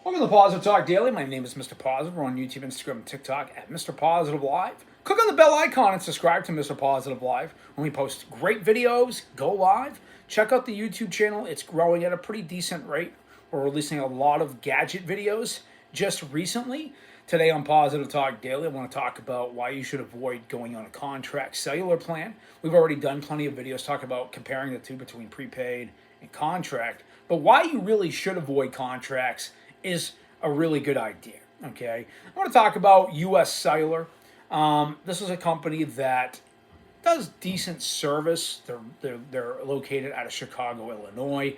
Welcome to Positive Talk Daily. My name is Mr. Positive. We're on YouTube, Instagram, and TikTok at Mr. Positive Live. Click on the bell icon and subscribe to Mr. Positive Live. When we post great videos, go live. Check out the YouTube channel. It's growing at a pretty decent rate. We're releasing a lot of gadget videos just recently. Today on Positive Talk Daily, I want to talk about why you should avoid going on a contract cellular plan. We've already done plenty of videos talking about comparing the two between prepaid and contract. But why you really should avoid contracts is a really good idea, okay? I want to talk about US Cellular. This is a company that does decent service. They're located out of Chicago, Illinois,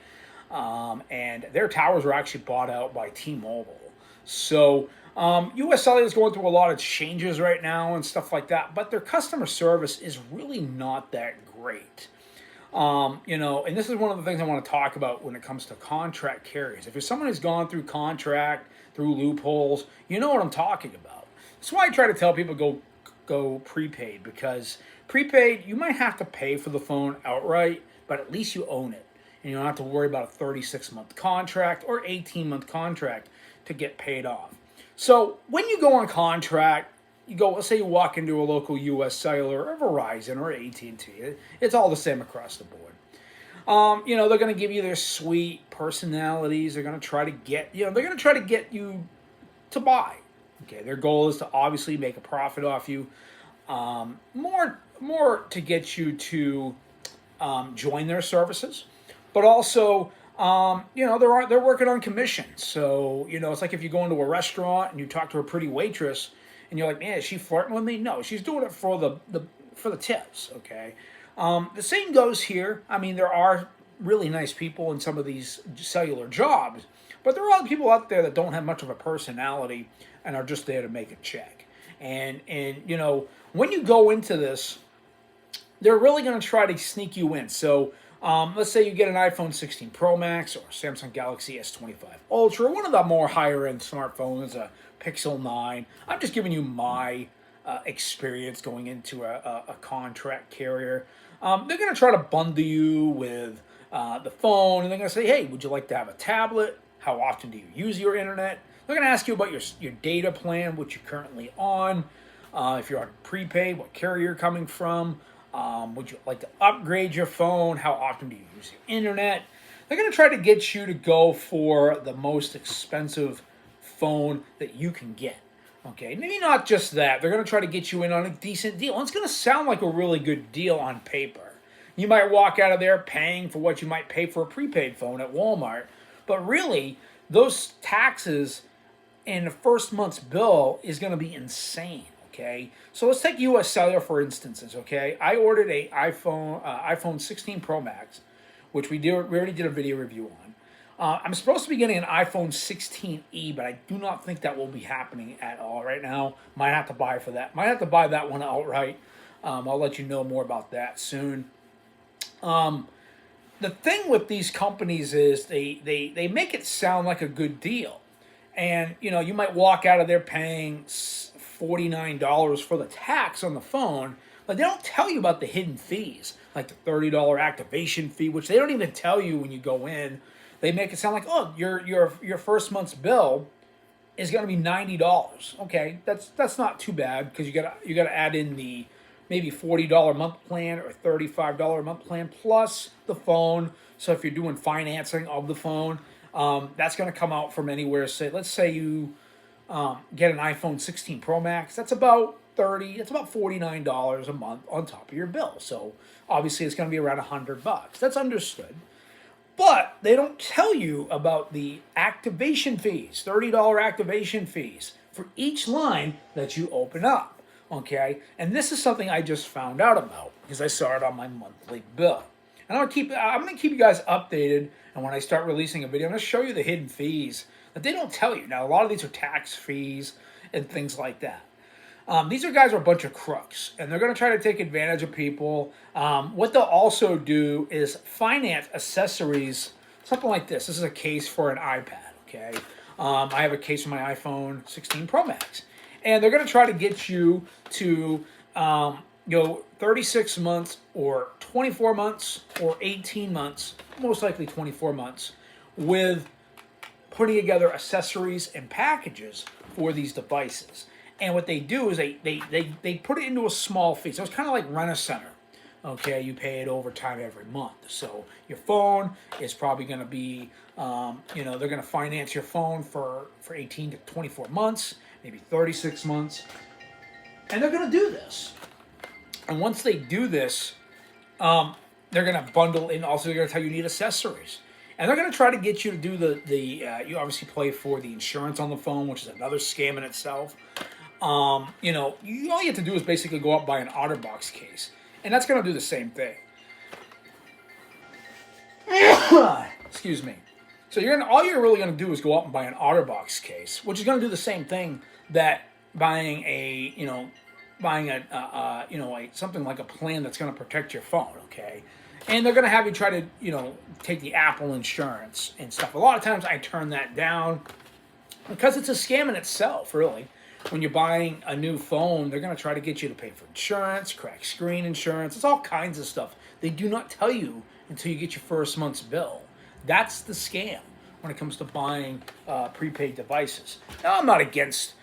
and their towers were actually bought out by T-Mobile. So US Cellular is going through a lot of changes right now and stuff like that, but their customer service is really not that great. And this is one of the things I want to talk about when it comes to contract carriers. If you're someone who's gone through contract, through loopholes, you know what I'm talking about. That's why I try to tell people go prepaid, because prepaid, you might have to pay for the phone outright, but at least you own it. And you don't have to worry about a 36-month contract or 18-month contract to get paid off. So when you go on contract, let's say you walk into a local US Cellular or Verizon or AT&T. It's all the same across the board. They're going to give you their sweet personalities. They're going to try to get you to buy. Okay, their goal is to obviously make a profit off you. More to get you to join their services, but also they're working on commission. So it's like if you go into a restaurant and you talk to a pretty waitress. And you're like, man, is she flirting with me? No, she's doing it for the tips, okay? The same goes here. I mean, there are really nice people in some of these cellular jobs, but there are other people out there that don't have much of a personality and are just there to make a check. And when you go into this, they're really going to try to sneak you in. So let's say you get an iPhone 16 Pro Max or Samsung Galaxy S25 Ultra, one of the more higher-end smartphones, a Pixel 9. I'm just giving you my experience going into a contract carrier. They're going to try to bundle you with the phone, and they're going to say, hey, would you like to have a tablet? How often do you use your internet? They're going to ask you about your data plan, which you're currently on. If you're on prepaid, what carrier you're coming from. Would you like to upgrade your phone? How often do you use your internet? They're going to try to get you to go for the most expensive phone that you can get. Okay, maybe not just that. They're going to try to get you in on a decent deal. And it's going to sound like a really good deal on paper. You might walk out of there paying for what you might pay for a prepaid phone at Walmart. But really, those taxes in the first month's bill is going to be insane. Okay, so let's take US Cellular for instances. Okay, I ordered a iPhone 16 Pro Max, which we already did a video review on. I'm supposed to be getting an iPhone 16e, but I do not think that will be happening at all right now. Might have to buy for that. Might have to buy that one outright. I'll let you know more about that soon. The thing with these companies is they make it sound like a good deal, and you might walk out of there paying $49 for the tax on the phone, but they don't tell you about the hidden fees, like the $30 activation fee, which they don't even tell you when you go in. They make it sound like, oh, your first month's bill is going to be $90. Okay, that's not too bad, because you got to add in the maybe $40 a month plan or $35 a month plan plus the phone. So if you're doing financing of the phone, that's going to come out from anywhere. Let's say you get an iPhone 16 Pro Max. That's about $49 a month on top of your bill. So obviously it's going to be around $100. That's understood. But they don't tell you about the activation fees, $30 activation fees for each line that you open up. Okay, and this is something I just found out about because I saw it on my monthly bill. And I'm gonna keep you guys updated. And when I start releasing a video, I'm gonna show you the hidden fees that they don't tell you. Now, a lot of these are tax fees and things like that. These guys are a bunch of crooks, and they're going to try to take advantage of people. What they'll also do is finance accessories, something like this. This is a case for an iPad, okay? I have a case for my iPhone 16 Pro Max. And they're going to try to get you to go 36 months or 24 months or 18 months, most likely 24 months, with putting together accessories and packages for these devices. And what they do is they put it into a small fee. So it's kind of like Rent-A-Center. Okay, you pay it over time every month. So your phone is probably going to be, they're going to finance your phone for 18 to 24 months, maybe 36 months. And they're going to do this. And once they do this, they're going to bundle in. Also, they're going to tell you need accessories. And they're going to try to get you to do you obviously pay for the insurance on the phone, which is another scam in itself. All you have to do is basically go out and buy an OtterBox case. And that's going to do the same thing. Excuse me. So all you're really going to do is go out and buy an OtterBox case, which is going to do the same thing that buying something like a plan that's going to protect your phone, okay? And they're going to have you try to, take the Apple insurance and stuff. A lot of times I turn that down because it's a scam in itself, really. When you're buying a new phone, they're going to try to get you to pay for insurance, cracked screen insurance. It's all kinds of stuff. They do not tell you until you get your first month's bill. That's the scam when it comes to buying prepaid devices. Now, I'm not against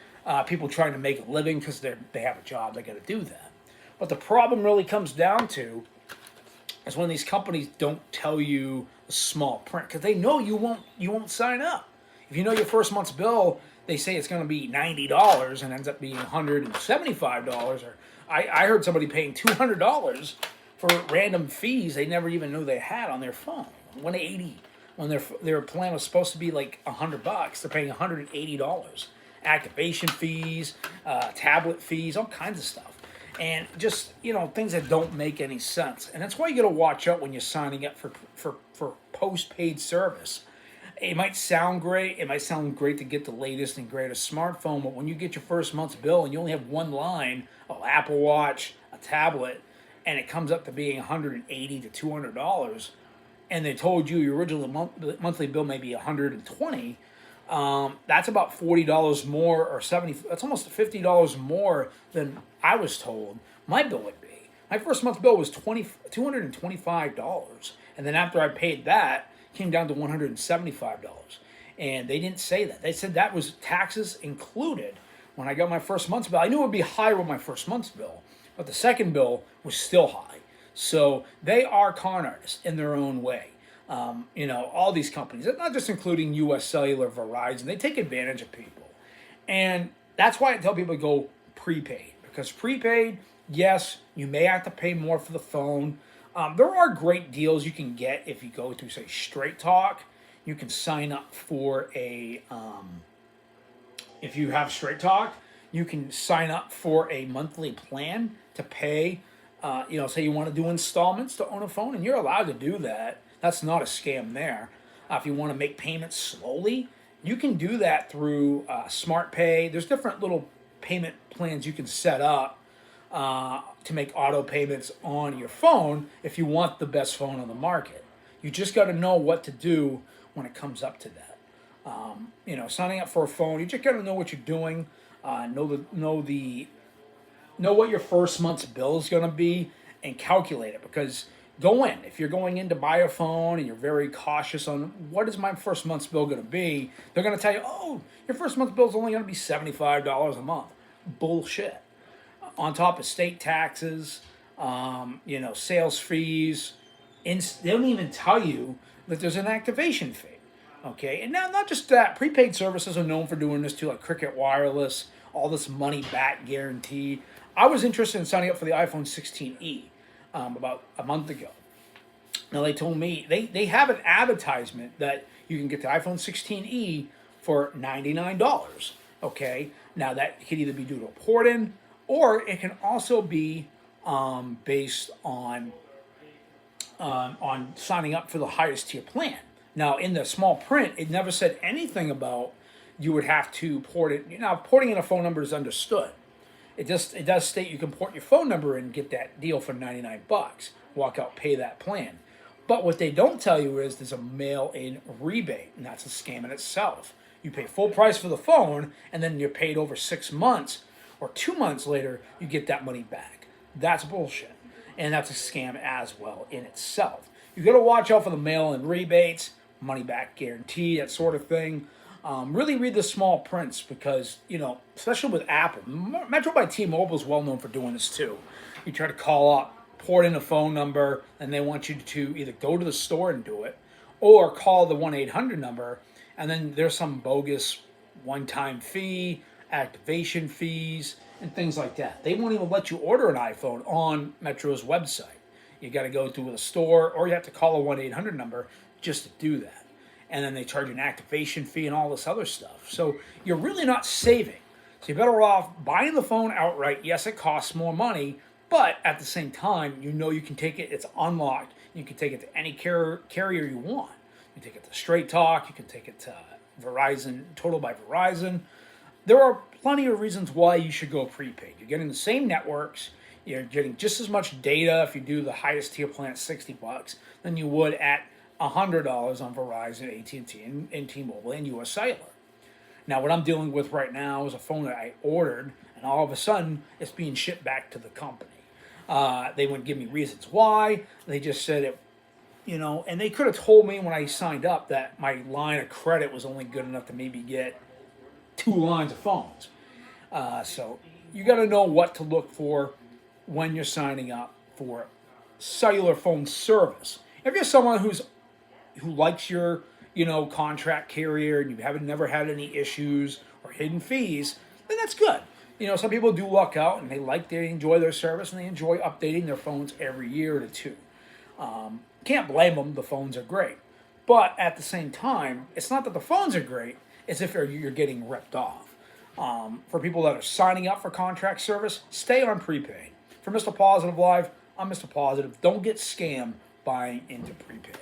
people trying to make a living because they have a job. They got to do that. But the problem really comes down to is when these companies don't tell you the small print because they know you won't sign up. If you know your first month's bill, they say it's going to be $90 and ends up being $175. Or I heard somebody paying $200 for random fees they never even knew they had on their phone. $180 when their plan was supposed to be like $100. They're paying $180. Activation fees, tablet fees, all kinds of stuff. And just, things that don't make any sense. And that's why you got to watch out when you're signing up for post-paid service. It might sound great. It might sound great to get the latest and greatest smartphone, but when you get your first month's bill and you only have one line, an Apple Watch, a tablet, and it comes up to being $180 to $200, and they told you your original monthly bill may be $120, that's about $40 more or $70. That's almost $50 more than I was told my bill would be. My first month's bill was $225, and then after I paid that, came down to $175. And they didn't say that. They said that was taxes included when I got my first month's bill. I knew it would be higher with my first month's bill, but the second bill was still high. So they are con artists in their own way. All these companies, not just including US Cellular, Verizon, they take advantage of people. And that's why I tell people to go prepaid. Because prepaid, yes, you may have to pay more for the phone. There are great deals you can get if you go to, say, Straight Talk. You can sign up for if you have Straight Talk, you can sign up for a monthly plan to pay, say you want to do installments to own a phone, and you're allowed to do that. That's not a scam there. If you want to make payments slowly, you can do that through Smart Pay. There's different little payment plans you can set up to make auto payments on your phone if you want the best phone on the market. You just got to know what to do when it comes up to that. Signing up for a phone, you just got to know what you're doing. Know what your first month's bill is going to be, and calculate it. Because if you're going in to buy a phone and you're very cautious on what is my first month's bill going to be, they're going to tell you, oh, your first month's bill is only going to be $75 a month. Bullshit. On top of state taxes, sales fees, they don't even tell you that there's an activation fee. Okay, and now not just that, prepaid services are known for doing this too, like Cricket Wireless, all this money back guarantee. I was interested in signing up for the iPhone 16e about a month ago. Now they told me they have an advertisement that you can get the iPhone 16e for $99. Okay, now that could either be due to a port-in, or it can also be based on signing up for the highest tier plan. Now, in the small print, it never said anything about you would have to port it. Now, porting in a phone number is understood. It does state you can port your phone number and get that deal for $99. Walk out, pay that plan. But what they don't tell you is there's a mail-in rebate, and that's a scam in itself. You pay full price for the phone, and then you're paid over 6 months, or 2 months later, you get that money back. That's bullshit. And that's a scam as well in itself. You got to watch out for the mail-in rebates. money back guarantee, that sort of thing. Really read the small prints because, especially with Apple, Metro by T-Mobile is well known for doing this too. You try to call up, port in a phone number, and they want you to either go to the store and do it or call the 1-800 number, and then there's some bogus one-time fee, activation fees, and things like that. They won't even let you order an iPhone on Metro's website. You got to go to the store or you have to call a 1-800 number just to do that. And then they charge you an activation fee and all this other stuff. So you're really not saving. So you're better off buying the phone outright. Yes, it costs more money, but at the same time, you can take it, it's unlocked. You can take it to any carrier you want. You can take it to Straight Talk, you can take it to Verizon, Total by Verizon. There are plenty of reasons why you should go prepaid. You're getting the same networks, you're getting just as much data if you do the highest tier plan at $60 than you would at $100 on Verizon, AT&T, and T-Mobile, and US Cellular. Now, what I'm dealing with right now is a phone that I ordered, and all of a sudden, it's being shipped back to the company. They wouldn't give me reasons why. They just said it, and they could have told me when I signed up that my line of credit was only good enough to maybe get 2 lines of phones. So you got to know what to look for when you're signing up for cellular phone service. If you're someone who likes your contract carrier and you haven't never had any issues or hidden fees, then that's good. Some people do luck out and they enjoy their service and they enjoy updating their phones every year or two. Can't blame them. The phones are great, but at the same time, it's not that the phones are great. It's if you're getting ripped off. For people that are signing up for contract service, stay on prepaid. For Mr. Positive Live, I'm Mr. Positive. Don't get scammed buying into prepaid.